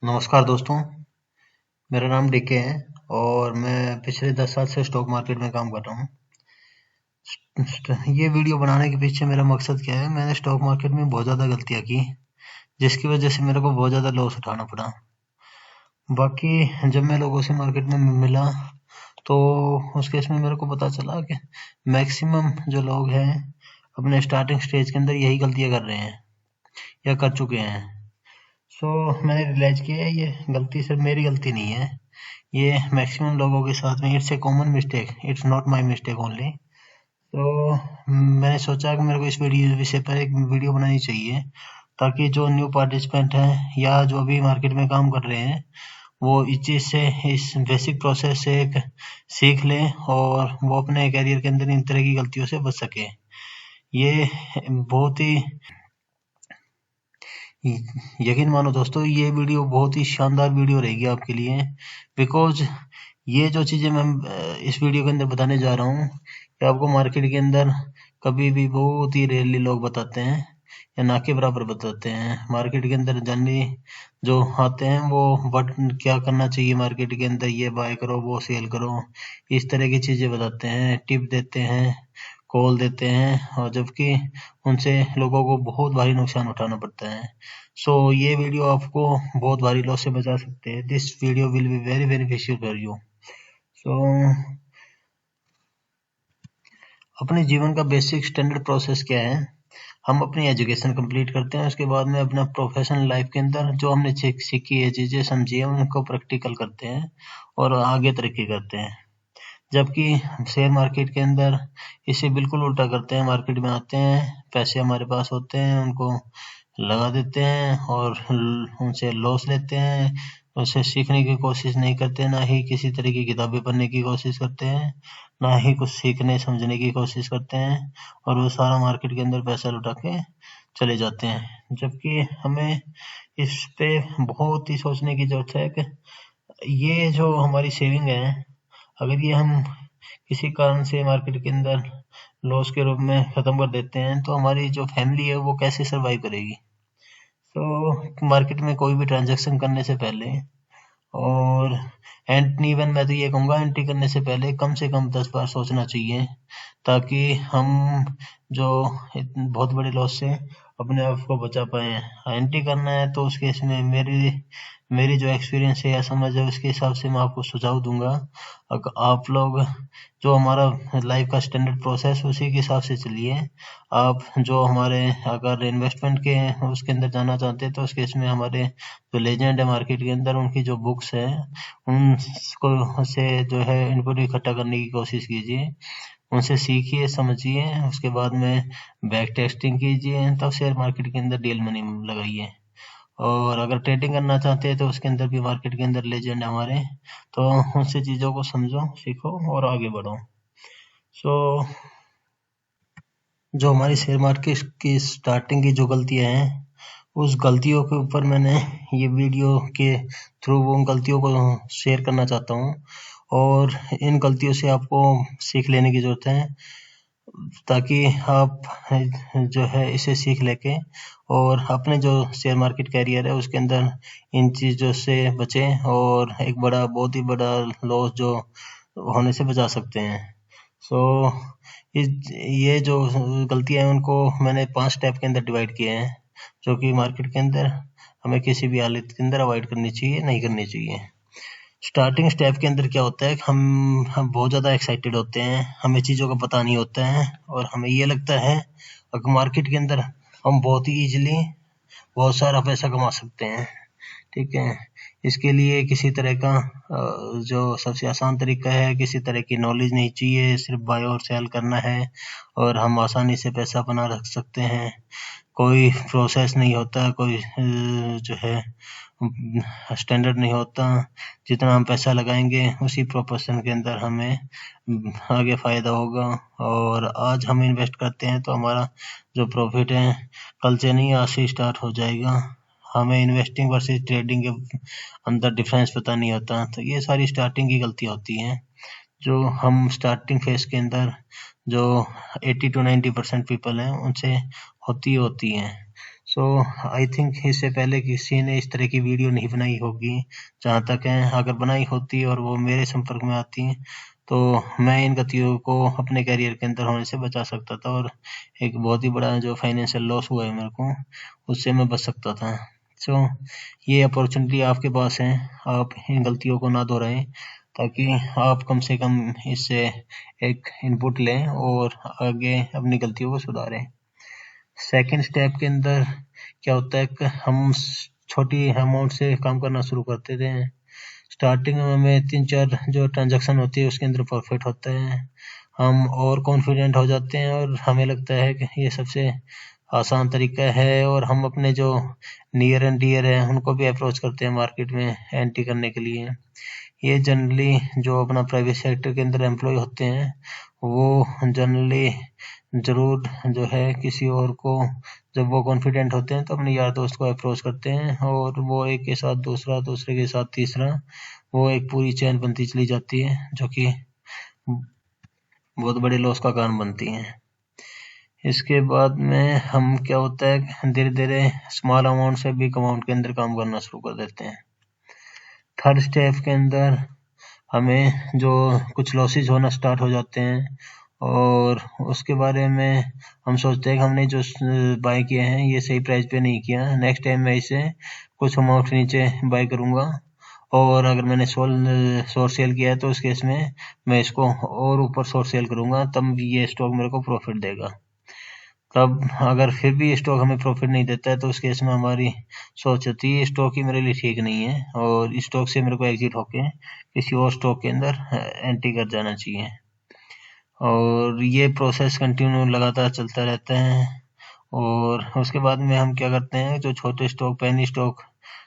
नमस्कार दोस्तों, मेरा नाम डीके है और मैं पिछले 10 साल से स्टॉक मार्केट में काम कर रहा हूँ। ये वीडियो बनाने के पीछे मेरा मकसद क्या है, मैंने स्टॉक मार्केट में बहुत ज़्यादा गलतियाँ की, जिसकी वजह से मेरे को बहुत ज़्यादा लॉस उठाना पड़ा। बाकी जब मैं लोगों से मार्केट में मिला तो उस केस में मेरे को पता चला कि मैक्सिमम जो लोग हैं अपने स्टार्टिंग स्टेज के अंदर यही गलतियाँ कर रहे हैं या कर चुके हैं। मैंने रियलाइज किया ये गलती सिर्फ मेरी गलती नहीं है, ये मैक्सिमम लोगों के साथ में it's a common mistake, it's not my mistake only. मैंने सोचा कि मेरे को इस वीडियो विषय पर एक वीडियो बनानी चाहिए ताकि जो न्यू पार्टिसिपेंट हैं या जो अभी मार्केट में काम कर रहे हैं वो इस चीज़ से, इस बेसिक प्रोसेस से एक सीख लें और वो अपने करियर के अंदर इन तरह की गलतियों से बच सके। ये बहुत ही यकीन मानो दोस्तों, ये वीडियो बहुत ही शानदार वीडियो रहेगी आपके लिए, बिकॉज ये जो चीज़ें मैं इस वीडियो के अंदर बताने जा रहा हूँ कि आपको मार्केट के अंदर कभी भी बहुत ही रेयरली लोग बताते हैं या ना के बराबर बताते हैं। मार्केट के अंदर जनरली जो आते हैं वो बट क्या करना चाहिए मार्केट के अंदर, ये बाय करो वो सेल करो, इस तरह की चीज़ें बताते हैं, टिप देते हैं, कॉल देते हैं, और जबकि उनसे लोगों को बहुत भारी नुकसान उठाना पड़ता है। ये वीडियो आपको बहुत भारी लॉस से बचा सकते हैं। This video will be very beneficial for you. So अपने जीवन का बेसिक स्टैंडर्ड प्रोसेस क्या है? हम अपनी एजुकेशन कंप्लीट करते हैं, उसके बाद में अपना प्रोफेशनल लाइफ के अंदर जो हमने सीखी है, चीज़ें समझी है, उनको प्रैक्टिकल करते हैं और आगे तरक्की करते हैं। जबकि शेयर मार्केट के अंदर इसे बिल्कुल उल्टा करते हैं। मार्केट में आते हैं, पैसे हमारे पास होते हैं, उनको लगा देते हैं और उनसे लॉस लेते हैं। उनसे सीखने की कोशिश नहीं करते, ना ही किसी तरह की किताबें पढ़ने की कोशिश करते हैं, ना ही कुछ सीखने समझने की कोशिश करते हैं, और वो सारा मार्केट के अंदर पैसा लुटा के चले जाते हैं। जबकि हमें इस पे बहुत ही सोचने की जरूरत है कि ये जो हमारी सेविंग है, अगर ये हम किसी कारण से मार्केट के अंदर लॉस के रूप में खत्म कर देते हैं तो हमारी जो फैमिली है वो कैसे सरवाइव करेगी। मार्केट में कोई भी ट्रांजैक्शन करने से पहले, और एंड इवन मैं तो ये कहूँगा एंट्री करने से पहले कम से कम 10 बार सोचना चाहिए, ताकि हम जो बहुत बड़े लॉस से अपने आप को बचा पाए। एंट्री करना है तो उस केस में मेरी मेरी जो एक्सपीरियंस है या समझ है उसके हिसाब से मैं आपको सुझाव दूंगा। अगर आप लोग जो हमारा लाइफ का स्टैंडर्ड प्रोसेस उसी के हिसाब से चलिए। आप जो हमारे अगर इन्वेस्टमेंट के उसके अंदर जाना चाहते हैं तो उस केस में हमारे जो लेजेंड है मार्केट के अंदर, उनकी जो बुक्स है उनको से जो है इनपुट इकट्ठा करने की कोशिश कीजिए, उनसे सीखिए समझिए, उसके बाद में बैक टेस्टिंग कीजिए, तब शेयर मार्केट के अंदर डील मनी लगाइए। और अगर ट्रेडिंग करना चाहते हैं तो उसके अंदर भी मार्केट के अंदर लेजेंड हमारे, तो उनसे चीज़ों को समझो, सीखो और आगे बढ़ो। सो जो हमारी शेयर मार्केट की स्टार्टिंग की जो गलतियां हैं, उस गलतियों के ऊपर मैंने ये वीडियो के थ्रू उन गलतियों को शेयर करना चाहता हूँ, और इन गलतियों से आपको सीख लेने की ज़रूरत है, ताकि आप जो है इसे सीख लेके और अपने जो शेयर मार्केट कैरियर है उसके अंदर इन चीज़ों से बचें और एक बड़ा, बहुत ही बड़ा लॉस जो होने से बचा सकते हैं। सो ये जो गलतियां हैं उनको मैंने 5 स्टेप के अंदर डिवाइड किए हैं, जो कि मार्केट के अंदर हमें किसी भी हालत के अंदर अवॉइड करनी चाहिए, नहीं करनी चाहिए। स्टार्टिंग स्टेप के अंदर क्या होता है कि हम बहुत ज़्यादा एक्साइटेड होते हैं, हमें चीज़ों का पता नहीं होता है और हमें ये लगता है कि मार्केट के अंदर हम बहुत ही ईजिली बहुत सारा पैसा कमा सकते हैं। ठीक है, इसके लिए किसी तरह का जो सबसे आसान तरीका है, किसी तरह की नॉलेज नहीं चाहिए, सिर्फ बाय और सेल करना है और हम आसानी से पैसा बना रख सकते हैं। कोई प्रोसेस नहीं होता, कोई जो है स्टैंडर्ड नहीं होता। जितना हम पैसा लगाएंगे उसी प्रोपोर्शन के अंदर हमें आगे फ़ायदा होगा, और आज हम इन्वेस्ट करते हैं तो हमारा जो प्रॉफिट है कल से नहीं आज से स्टार्ट हो जाएगा। हमें इन्वेस्टिंग वर्सेस ट्रेडिंग के अंदर डिफरेंस पता नहीं होता, तो ये सारी स्टार्टिंग की गलतियाँ होती हैं जो हम स्टार्टिंग फेज के अंदर जो 80 to 90% पीपल हैं उनसे होती हैं। सो आई थिंक इससे पहले किसी ने इस तरह की वीडियो नहीं बनाई होगी, जहाँ तक है। अगर बनाई होती और वो मेरे संपर्क में आती तो मैं इन गलतियों को अपने करियर के अंदर होने से बचा सकता था, और एक बहुत ही बड़ा जो फाइनेंशियल लॉस हुआ है मेरे को, उससे मैं बच सकता था। सो ये अपॉर्चुनिटी आपके पास है, आप इन गलतियों को ना दोहराएं, ताकि आप कम से कम इससे एक इनपुट लें और आगे अपनी गलतियों को सुधारें। सेकंड स्टेप के अंदर क्या होता है कि हम छोटी अमाउंट से काम करना शुरू करते थे। स्टार्टिंग में हमें 3-4 जो ट्रांजैक्शन होती है उसके अंदर प्रॉफिट होता है। हम और कॉन्फिडेंट हो जाते हैं और हमें लगता है कि ये सबसे आसान तरीका है, और हम अपने जो नियर एंड डियर है उनको भी अप्रोच करते हैं मार्केट में एंट्री करने के लिए। ये जनरली जो अपना प्राइवेट सेक्टर के अंदर एम्प्लॉय होते हैं वो जनरली ज़रूर जो है किसी और को, जब वो कॉन्फिडेंट होते हैं तो अपने यार दोस्त को अप्रोच करते हैं, और वो एक के साथ दूसरा, दूसरे के साथ तीसरा, वो एक पूरी चेन बनती चली जाती है, जो कि बहुत बड़े लॉस का कारण बनती है। इसके बाद में हम क्या होता है, धीरे धीरे स्मॉल अमाउंट से बिग अमाउंट के अंदर काम करना शुरू कर देते हैं। थर्ड स्टेप के अंदर हमें जो कुछ लॉसेज होना स्टार्ट हो जाते हैं, और उसके बारे में हम सोचते हैं कि हमने जो बाय किया है ये सही प्राइस पे नहीं किया, नेक्स्ट टाइम मैं इसे कुछ अमाउंट नीचे बाय करूँगा, और अगर मैंने शॉर्ट सेल किया है तो उस केस में मैं इसको और ऊपर शॉर्ट सेल करूँगा, तब ये स्टॉक मेरे को प्रॉफिट देगा। तब अगर फिर भी स्टॉक हमें प्रॉफिट नहीं देता है तो उस केस में हमारी सोच होती है स्टॉक ही मेरे लिए ठीक नहीं है, और स्टॉक से मेरे को एग्जिट होके किसी और स्टॉक के अंदर एंट्री कर जाना चाहिए। और ये प्रोसेस कंटिन्यू लगातार चलता रहता है। और उसके बाद में हम क्या करते हैं, जो छोटे स्टॉक, पेनी स्टॉक,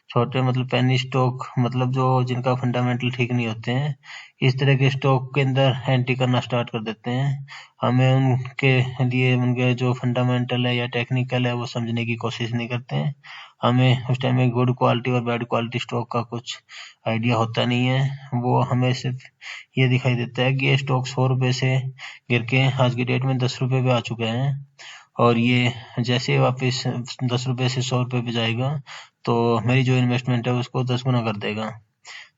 छोटे मतलब पेनी स्टॉक मतलब जो जिनका फंडामेंटल ठीक नहीं होते हैं, इस तरह के स्टॉक के अंदर एंट्री करना स्टार्ट कर देते हैं। हमें उनके लिए उनके जो फंडामेंटल है या टेक्निकल है वो समझने की कोशिश नहीं करते हैं। हमें उस टाइम में गुड क्वालिटी और बैड क्वालिटी स्टॉक का कुछ आइडिया होता नहीं है। वो हमें सिर्फ ये दिखाई देता है कि ये स्टॉक 100 रुपये से गिर के आज की डेट में 10 रुपये पे आ चुके हैं, और ये जैसे ही वापस 10 रुपये से 100 रुपये पे जाएगा तो मेरी जो इन्वेस्टमेंट है उसको 10 गुना कर देगा।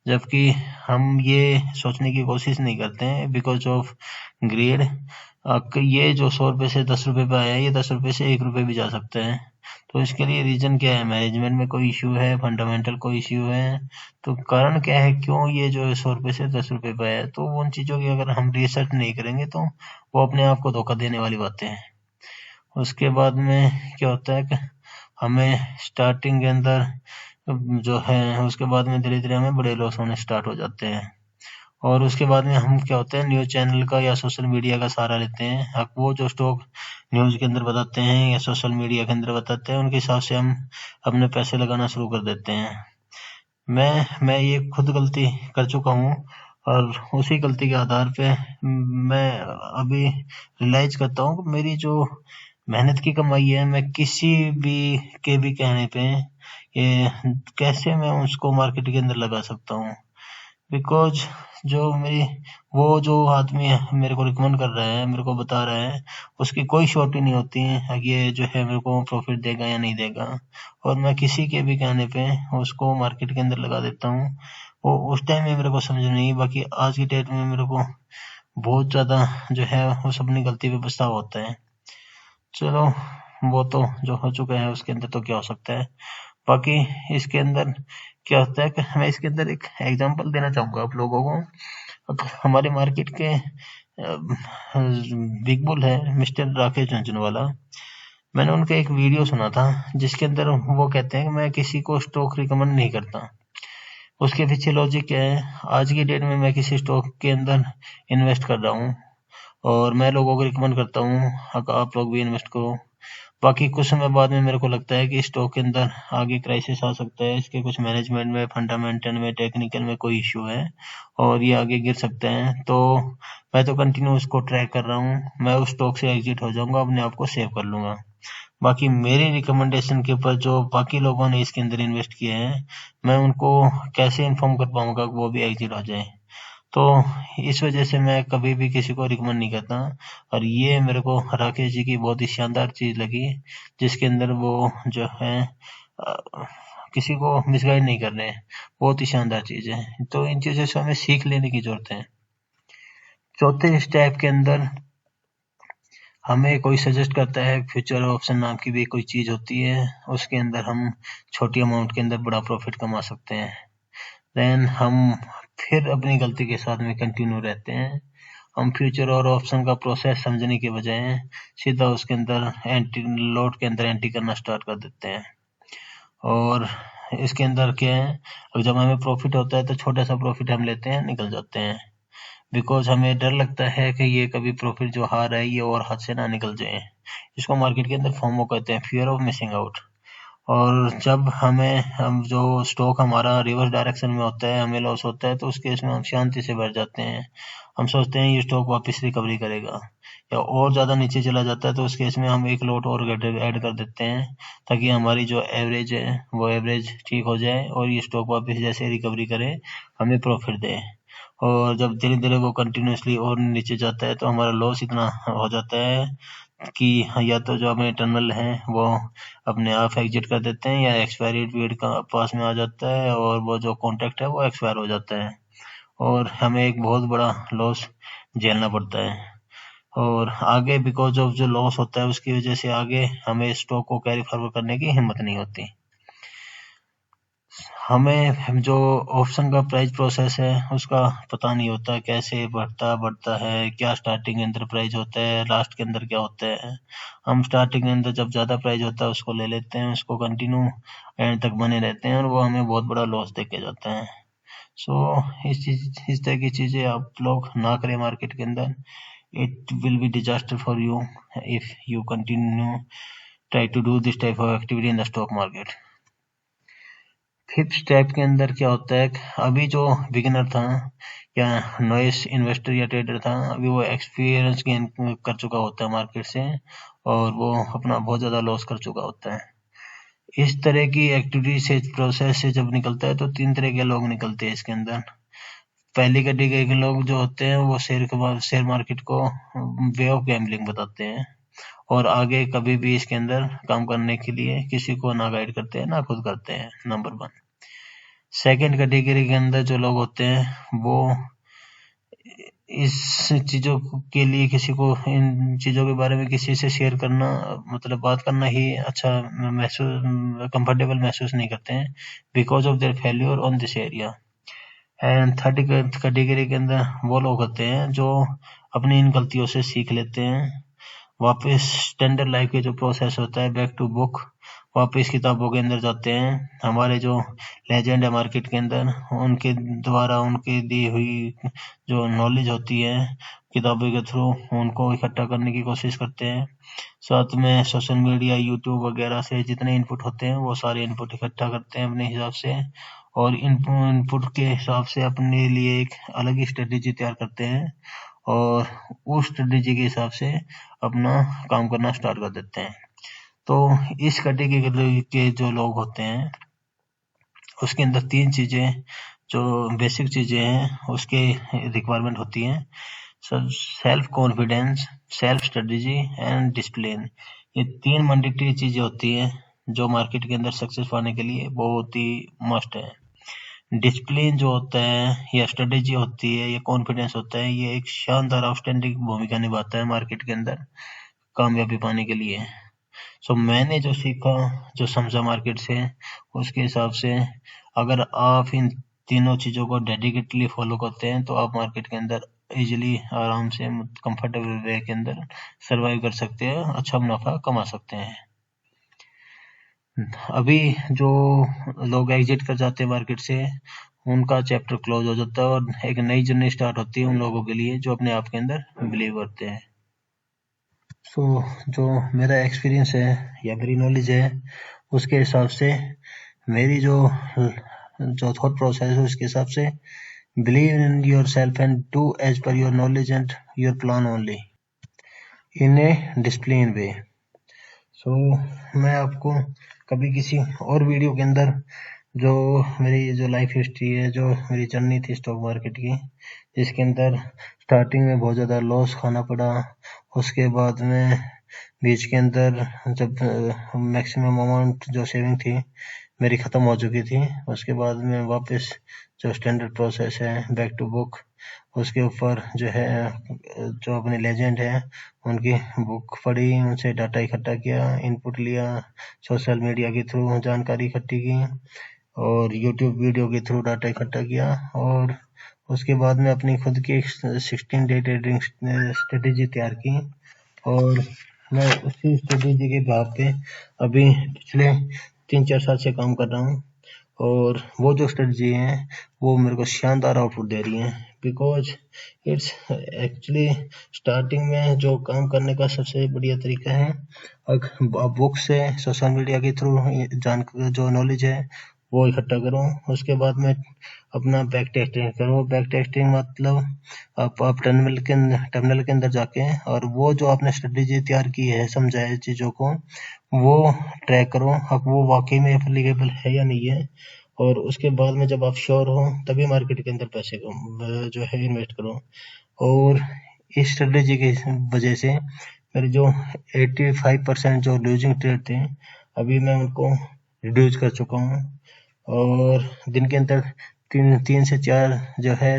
जबकि हम ये सोचने की कोशिश नहीं करते हैं बिकॉज ऑफ ग्रेड। ये जो 100 रुपये से 10 रुपये पे आया है, ये 10 रुपये से 1 रुपये भी जा सकता है। तो इसके लिए रीजन क्या है, मैनेजमेंट में कोई इश्यू है, फंडामेंटल कोई इश्यू है, तो कारण क्या है, क्यों ये जो 100 रुपये से 10 रुपये पे आया है। तो उन चीज़ों की अगर हम रिसर्च नहीं करेंगे तो वो अपने आप को धोखा देने वाली बातें हैं। उसके बाद में क्या होता है कि हमें स्टार्टिंग के अंदर जो है, उसके बाद में धीरे धीरे हमें बड़े लॉस होने स्टार्ट हो जाते हैं। और उसके बाद में हम क्या होता है, न्यूज़ चैनल का या सोशल मीडिया का सहारा लेते हैं। अब वो जो स्टॉक न्यूज़ के अंदर बताते हैं या सोशल मीडिया के अंदर बताते हैं, उनके हिसाब से हम अपने पैसे लगाना शुरू कर देते हैं। मैं ये खुद गलती कर चुका हूँ, और उसी गलती के आधार पे मैं अभी रियलाइज करता हूँ कि मेरी जो मेहनत की कमाई है, मैं किसी भी कहने पे ये कैसे मैं उसको मार्केट के अंदर लगा सकता हूँ। बिकॉज जो मेरी वो जो आदमी मेरे को रिकमेंड कर रहा है, मेरे को बता रहा है, उसकी कोई श्योरिटी नहीं होती है ये जो है मेरे को प्रॉफिट देगा या नहीं देगा, और मैं किसी के भी कहने पे उसको मार्केट के अंदर लगा देता हूँ। वो उस टाइम में मेरे को समझ नहीं, बाकी आज की डेट में मेरे को बहुत ज़्यादा जो है उस अपनी गलती पे पछतावा होता है। चलो, वो तो जो हो चुका है उसके अंदर तो क्या हो सकता है। बाकी इसके अंदर क्या होता है कि मैं इसके अंदर एक एग्जांपल देना चाहूँगा आप लोगों को। हमारे मार्केट के बिग बुल है मिस्टर राकेश झुनझुनवाला। मैंने उनका एक वीडियो सुना था जिसके अंदर वो कहते हैं कि मैं किसी को स्टॉक रिकमेंड नहीं करता। उसके पीछे लॉजिक क्या है, आज की डेट में मैं किसी स्टॉक के अंदर इन्वेस्ट कर रहा हूँ और मैं लोगों को रिकमेंड करता हूँ आप लोग भी इन्वेस्ट करो। बाकी कुछ समय बाद में मेरे को लगता है कि स्टॉक के अंदर आगे क्राइसिस आ सकता है, इसके कुछ मैनेजमेंट में, फंडामेंटल में, टेक्निकल में कोई इश्यू है और ये आगे गिर सकते हैं। तो मैं तो कंटिन्यू उसको ट्रैक कर रहा हूँ, मैं उस स्टॉक से एग्जिट हो जाऊंगा, अपने आप को सेव कर लूंगा। बाकी मेरी रिकमेंडेशन के ऊपर जो बाकी लोगों ने इसके अंदर इन्वेस्ट किए हैं, मैं उनको कैसे इन्फॉर्म कर पाऊंगा कि वो भी एग्जिट हो जाए। तो इस वजह से मैं कभी भी किसी को रिकमेंड नहीं करता। और ये मेरे को राकेश जी की बहुत ही शानदार चीज़ लगी, जिसके अंदर वो जो है किसी को मिसगाइड नहीं कर रहे हैं। बहुत ही शानदार चीज़ है। तो इन चीज़ों से हमें सीख लेने की ज़रूरत है। चौथे स्टेप के अंदर हमें कोई सजेस्ट करता है, फ्यूचर ऑप्शन नाम की भी कोई चीज़ होती है, उसके अंदर हम छोटी अमाउंट के अंदर बड़ा प्रॉफिट कमा सकते हैं। देन हम फिर अपनी गलती के साथ में कंटिन्यू रहते हैं। हम फ्यूचर और ऑप्शन का प्रोसेस समझने के बजाय सीधा उसके अंदर एंट्री लोड के अंदर एंट्री करना स्टार्ट कर देते हैं। और इसके अंदर क्या है, अब जब हमें प्रॉफिट होता है तो छोटा सा प्रॉफिट हम लेते हैं, निकल जाते हैं। बिकॉज हमें डर लगता है कि ये कभी प्रॉफिट जो हार है ये और हाथ से ना निकल जाए। इसको मार्केट के अंदर फोमो कहते हैं, फियर ऑफ मिसिंग आउट। और जब हम जो स्टॉक हमारा रिवर्स डायरेक्शन में होता है, हमें लॉस होता है, तो उस केस में हम शांति से बैठ जाते हैं। हम सोचते हैं ये स्टॉक वापस रिकवरी करेगा, या और ज़्यादा नीचे चला जाता है तो उस केस में हम एक लॉट और ऐड कर देते हैं, ताकि हमारी जो एवरेज है वो एवरेज ठीक हो जाए और ये स्टॉक वापस जैसे रिकवरी करे हमें प्रॉफिट दे। और जब धीरे धीरे वो कंटिन्यूसली और नीचे जाता है तो हमारा लॉस इतना हो जाता है कि या तो जो हमें टनल है वो अपने आप एग्जिट कर देते हैं, या एक्सपायरी पीरियड का पास में आ जाता है और वो जो कॉन्ट्रैक्ट है वो एक्सपायर हो जाता है और हमें एक बहुत बड़ा लॉस झेलना पड़ता है। और आगे बिकॉज ऑफ जो लॉस होता है उसकी वजह से आगे हमें स्टॉक को कैरी फॉरवर्ड करने की हिम्मत नहीं होती। हमें जो ऑप्शन का प्राइस प्रोसेस है उसका पता नहीं होता, कैसे बढ़ता है, क्या स्टार्टिंग के अंदर प्राइस होता है, लास्ट के अंदर क्या होता है। हम स्टार्टिंग के अंदर जब ज़्यादा प्राइस होता है उसको ले लेते हैं, उसको कंटिन्यू एंड तक बने रहते हैं और वो हमें बहुत बड़ा लॉस दे के जाता है। सो इस तरह की चीज़ें आप लोग ना करें मार्केट के अंदर। It will be disaster for you if you continue try to do this type of activity in the stock market. Fifth step के अंदर क्या होता है, अभी जो बिगिनर था या नॉइस इन्वेस्टर या ट्रेडर था, अभी वो एक्सपीरियंस गेन कर चुका होता है मार्केट से और वो अपना बहुत ज़्यादा लॉस कर चुका होता है। इस तरह की एक्टिविटी से प्रोसेस से जब निकलता है तो तीन तरह के लोग निकलते हैं इसके अंदर। पहली कैटेगरी के लोग जो होते हैं वो शेयर मार्केट को वे ऑफ गैम्बलिंग बताते हैं और आगे कभी भी इसके अंदर काम करने के लिए किसी को ना गाइड करते हैं ना खुद करते हैं, नंबर 1। सेकंड कैटेगरी के अंदर जो लोग होते हैं वो इस चीज़ों के लिए किसी को इन चीज़ों के बारे में किसी से शेयर करना, मतलब बात करना ही अच्छा कंफर्टेबल महसूस नहीं करते हैं, because of their failure on this area. And third category के अंदर वो लोग होते हैं जो अपनी इन गलतियों से सीख लेते हैं, वापस स्टैंडर्ड लाइफ के जो प्रोसेस होता है बैक टू बुक, वापस किताबों के अंदर जाते हैं। हमारे जो लेजेंड है मार्केट के अंदर उनके द्वारा उनकी दी हुई जो नॉलेज होती है किताबों के थ्रू उनको इकट्ठा करने की कोशिश करते हैं। साथ में सोशल मीडिया, यूट्यूब वगैरह से जितने इनपुट होते हैं वो सारे इनपुट इकट्ठा करते हैं अपने हिसाब से और इनपुट के हिसाब से अपने लिए एक अलग ही स्ट्रेटेजी तैयार करते हैं और उस स्ट्रेटेजी के हिसाब से अपना काम करना स्टार्ट कर देते हैं। तो इस कैटेगरी के जो लोग होते हैं उसके अंदर तीन चीज़ें जो बेसिक चीज़ें हैं उसके रिक्वायरमेंट होती हैं, self confidence, self strategy and discipline. ये तीन मैंडेटरी चीज़ें होती हैं जो मार्केट के अंदर सक्सेस पाने के लिए बहुत ही मस्ट है। डिसिप्लिन जो होता है या स्ट्रेटेजी होती है या कॉन्फिडेंस होता है, ये एक शानदार आउटस्टैंडिंग भूमिका निभाता है मार्केट के अंदर कामयाबी पाने के लिए। सो मैंने जो सीखा, जो समझा मार्केट से, उसके हिसाब से अगर आप इन तीनों चीज़ों को डेडिकेटली फॉलो करते हैं तो आप मार्केट के अंदर इजीली आराम से कंफर्टेबल वे के अंदर सरवाइव कर सकते हैं, अच्छा मुनाफा कमा सकते हैं। अभी जो लोग एग्जिट कर जाते हैं मार्केट से उनका चैप्टर क्लोज हो जाता है और एक नई जर्नी स्टार्ट होती है उन लोगों के लिए जो अपने आप के अंदर बिलीव करते हैं। सो जो मेरा एक्सपीरियंस है या मेरी नॉलेज है उसके हिसाब से मेरी जो थॉट प्रोसेस है उसके हिसाब से believe in yourself and do as per your knowledge and your plan only in a discipline way. So मैं आपको कभी किसी और वीडियो के अंदर जो मेरी जो लाइफ हिस्ट्री है, जो मेरी जर्नी थी स्टॉक मार्केट की, जिसके अंदर स्टार्टिंग में बहुत ज़्यादा लॉस खाना पड़ा। उसके बाद में बीच के अंदर जब मैक्सिमम अमाउंट जो सेविंग थी मेरी ख़त्म हो चुकी थी, उसके बाद में वापस जो स्टैंडर्ड प्रोसेस है बैक टू बुक, उसके ऊपर जो है जो अपने लेजेंड है उनकी बुक पढ़ी, उनसे डाटा इकट्ठा किया, इनपुट लिया, सोशल मीडिया के थ्रू जानकारी इकट्ठी की और यूट्यूब वीडियो के थ्रू डाटा इकट्ठा किया और उसके बाद में अपनी खुद की 16 डे ट्रेडिंग स्ट्रेटेजी तैयार की और मैं उसी स्ट्रेटेजी के भाव पे अभी पिछले 3-4 साल से काम कर रहा हूँ और वो जो स्ट्रेटजी है वो मेरे को शानदार आउटपुट दे रही है, बिकॉज इट्स एक्चुअली स्टार्टिंग में जो काम करने का सबसे बढ़िया तरीका है, आप बुक से सोशल मीडिया के थ्रू जो नॉलेज है वो इकट्ठा करो, उसके बाद में अपना बैक टेस्टिंग करो। बैक टेस्टिंग मतलब आप टर्मिनल के अंदर जाके और वो जो आपने स्ट्रेटेजी तैयार की है, समझा है चीज़ों को, वो ट्रैक करो अब वो वाकई में एप्लीकेबल है या नहीं है, और उसके बाद में जब आप श्योर हो तभी मार्केट के अंदर पैसे को जो है इन्वेस्ट करो। और इस स्ट्रेटेजी की वजह से मेरे जो 85% जो लूजिंग ट्रेड थे अभी मैं उनको रिड्यूस कर चुका हूँ और दिन के अंदर 3 से 4 जो है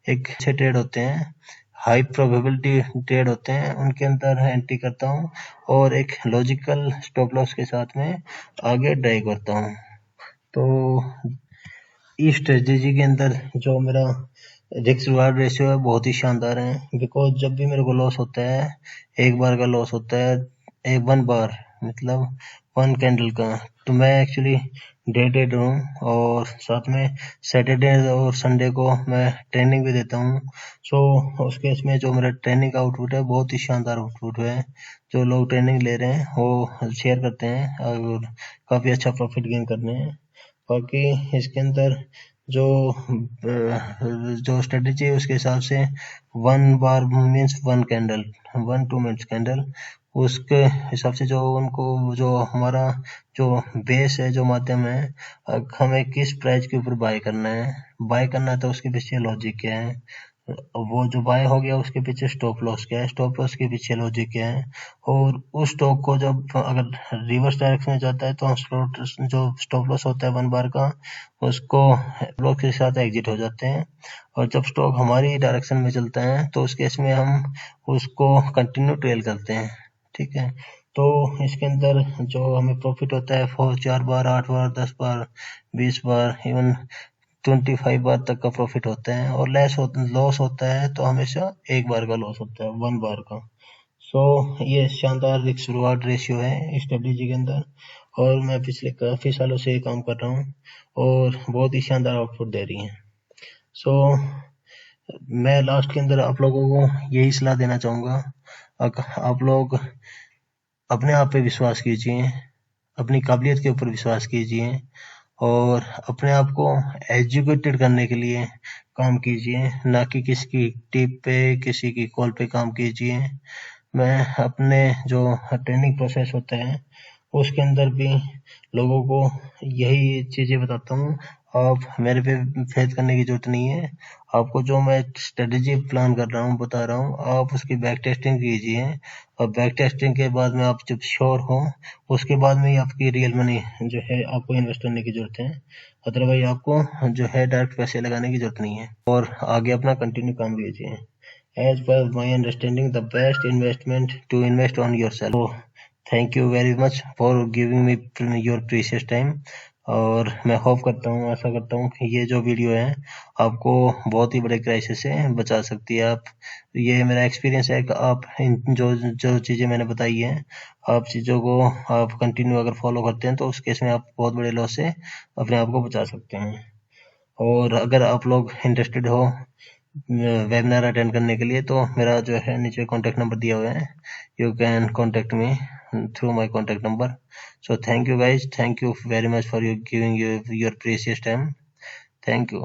एक अच्छे ट्रेड होते हैं, हाई प्रोबेबिलिटी ट्रेड होते हैं, उनके अंदर एंट्री करता हूँ और एक लॉजिकल स्टॉप लॉस के साथ में आगे ड्राइव करता हूँ। तो इस स्ट्रेटेजी के अंदर जो मेरा रिस्क रिवार्ड रेशियो है बहुत ही शानदार है, बिकॉज जब भी मेरे को लॉस होता है, एक बार का लॉस होता है, वन बार मतलब 1 कैंडल का, तो मैं एक्चुअली डे ट्रेडर हूँ और साथ में सैटरडे और संडे को मैं ट्रेनिंग भी देता हूँ। सो उस केस में जो मेरा ट्रेनिंग का आउटपुट है बहुत ही शानदार आउटपुट है, जो लोग ट्रेनिंग ले रहे हैं वो शेयर करते हैं और काफ़ी अच्छा प्रॉफिट गेन कर रहे हैं। बाकी इसके अंदर जो स्ट्रेटेजी है उसके हिसाब से 1 बार मीन्स 1 कैंडल, 1-2 मिनट्स कैंडल, उसके हिसाब से जो उनको जो हमारा जो बेस है, जो माध्यम है, हमें किस प्राइस के ऊपर बाय करना है तो उसके पीछे लॉजिक क्या है, वो जो बाय हो गया उसके पीछे स्टॉप लॉस क्या है, स्टॉप लॉस के पीछे लॉजिक क्या है, और उस स्टॉक को जब अगर रिवर्स डायरेक्शन में जाता है तो हम जो स्टॉप लॉस होता है 1 बार का उसको लॉस के साथ एग्जिट हो जाते हैं, और जब स्टॉक हमारी डायरेक्शन में चलता है तो उस केस में हम उसको कंटिन्यू ट्रेल करते हैं। ठीक है, तो इसके अंदर जो हमें प्रॉफिट होता है 4 बार, 8 बार, 10 बार, 20 बार, इवन 25 बार तक का प्रॉफिट होता है, और लॉस होता है तो हमेशा एक बार का लॉस होता है, 1 बार का। सो ये शानदार रिस्क रिवार्ड रेशियो है स्ट्रेटेजी के अंदर, और मैं पिछले काफ़ी सालों से ये काम कर रहा हूँ और बहुत ही शानदार आउटपुट दे रही है। सो मैं लास्ट के अंदर आप लोगों को यही सलाह देना चाहूँगा, आप लोग अपने आप पे विश्वास कीजिए, अपनी काबिलियत के ऊपर विश्वास कीजिए और अपने आप को एजुकेटेड करने के लिए काम कीजिए, ना कि किसी की टिप पे, किसी की कॉल पे काम कीजिए। मैं अपने जो ट्रेनिंग प्रोसेस होता है उसके अंदर भी लोगों को यही चीज़ें बताता हूँ, आप मेरे पे फेथ करने की ज़रूरत नहीं है, आपको जो मैं स्ट्रेटेजी प्लान कर रहा हूँ, बता रहा हूँ, आप उसकी बैक टेस्टिंग कीजिए और बैक टेस्टिंग के बाद में आप जब श्योर हो उसके बाद में ही आपकी रियल मनी जो है आपको इन्वेस्ट करने की ज़रूरत है, अदरवाइज आपको जो है डायरेक्ट पैसे लगाने की ज़रूरत नहीं है और आगे अपना कंटिन्यू काम कीजिए। As per my understanding, the best investment to invest on yourself. So, thank you very much for giving me your precious time. और मैं होप करता हूँ, आशा करता हूँ कि ये जो वीडियो है आपको बहुत ही बड़े क्राइसिस से बचा सकती है। आप ये मेरा एक्सपीरियंस है कि आप इन जो चीज़ें मैंने बताई हैं, आप चीज़ों को आप कंटिन्यू अगर फॉलो करते हैं तो उस केस में आप बहुत बड़े लॉस से अपने आप को बचा सकते हैं। और अगर आप लोग इंटरेस्टेड हो वेबिनार अटेंड करने के लिए तो मेरा जो है नीचे कॉन्टैक्ट नंबर दिया हुआ है, you can contact me through my contact number. So thank you guys, thank you very much for giving your precious time, thank you.